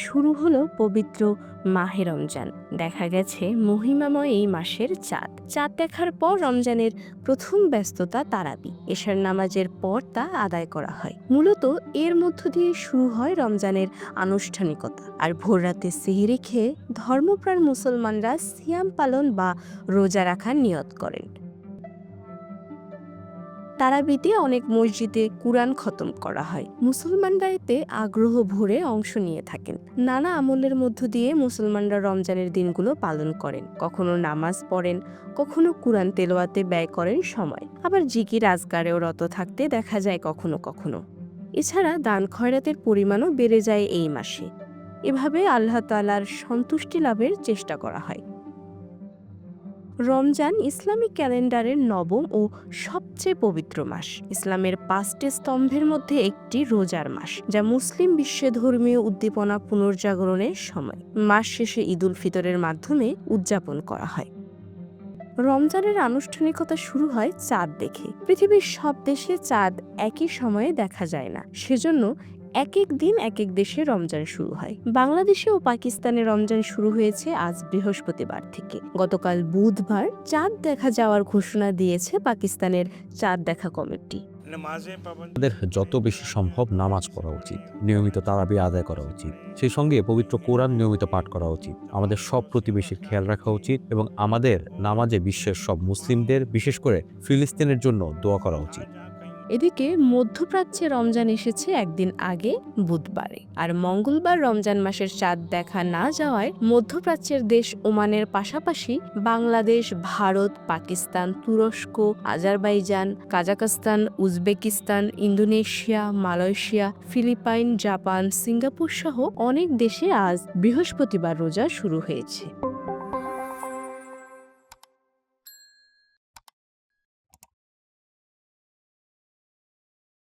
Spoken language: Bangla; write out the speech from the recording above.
শুরু হলো পবিত্র মাহে রমজান। দেখা গেছে মহিমাময় এই মাসের চাঁদ দেখার পর রমজানের প্রথম ব্যস্ততা তারাবি, এশার নামাজের পর তা আদায় করা হয়। মূলত এর মধ্য দিয়ে শুরু হয় রমজানের আনুষ্ঠানিকতা। আর ভোররাতে সেহরি খেয়ে ধর্মপ্রাণ মুসলমানরা সিয়াম পালন বা রোজা রাখার নিয়ত করেন। তারাবিতে অনেক মসজিদে কুরআন খতম করা হয়। মুসলমানরা এতে আগ্রহ ভরে অংশ নিয়ে থাকেন। নানা আমলের মধ্য দিয়ে মুসলমানরা রমজানের দিনগুলো পালন করেন। কখনো নামাজ পড়েন, কখনো কুরআন তেলাওয়াতে ব্যয় করেন সময়, আবার জিকির আজকারেও রত থাকতে দেখা যায় কখনো কখনো। এছাড়া দান খয়রাতের পরিমাণও বেড়ে যায় এই মাসে। এভাবে আল্লাহ তাআলার সন্তুষ্টি লাভের চেষ্টা করা হয়। রমজান ইসলামিক ক্যালেন্ডারের নবম ও সবচেয়ে পবিত্র মাস। ইসলামের 5টি স্তম্ভের মধ্যে একটি রোজার মাস, যা মুসলিম বিশ্বে ধর্মীয় উদ্দীপনা পুনর্জাগরণের সময়। মাস শেষে ঈদুল ফিতরের মাধ্যমে উদযাপন করা হয়। রমজানের আনুষ্ঠানিকতা শুরু হয় চাঁদ দেখে। পৃথিবীর সব দেশে চাঁদ একই সময়ে দেখা যায় না, সেজন্য এক এক দিন এক এক দেশে রমজান শুরু হয়। বাংলাদেশে ও পাকিস্তানে রমজান শুরু হয়েছে আজ বৃহস্পতিবার থেকে। গতকাল বুধবার চাঁদ দেখা যাওয়ার ঘোষণা দিয়েছে পাকিস্তানের চাঁদ দেখা কমিটি। আমাদের যত বেশি সম্ভব নামাজ পড়া উচিত, নিয়মিত তারাবি আদায় করা উচিত, সেই সঙ্গে পবিত্র কোরআন নিয়মিত পাঠ করা উচিত। আমাদের সব প্রতিবেশীর খেয়াল রাখা উচিত এবং আমাদের নামাজে বিশ্বের সব মুসলিমদের, বিশেষ করে ফিলিস্তিনের জন্য দোয়া করা উচিত। এদিকে মধ্যপ্রাচ্যে রমজান এসেছে একদিন আগে, বুধবারে। আর মঙ্গলবার রমজান মাসের চাঁদ দেখা না যাওয়ায় মধ্যপ্রাচ্যের দেশ ওমানের পাশাপাশি বাংলাদেশ, ভারত, পাকিস্তান, তুরস্ক, Azerbaijan, Kazakhstan, Uzbekistan, Indonesia, Malaysia, Philippines, Japan, Singapore সহ অনেক দেশে আজ বৃহস্পতিবার রোজা শুরু হয়েছে।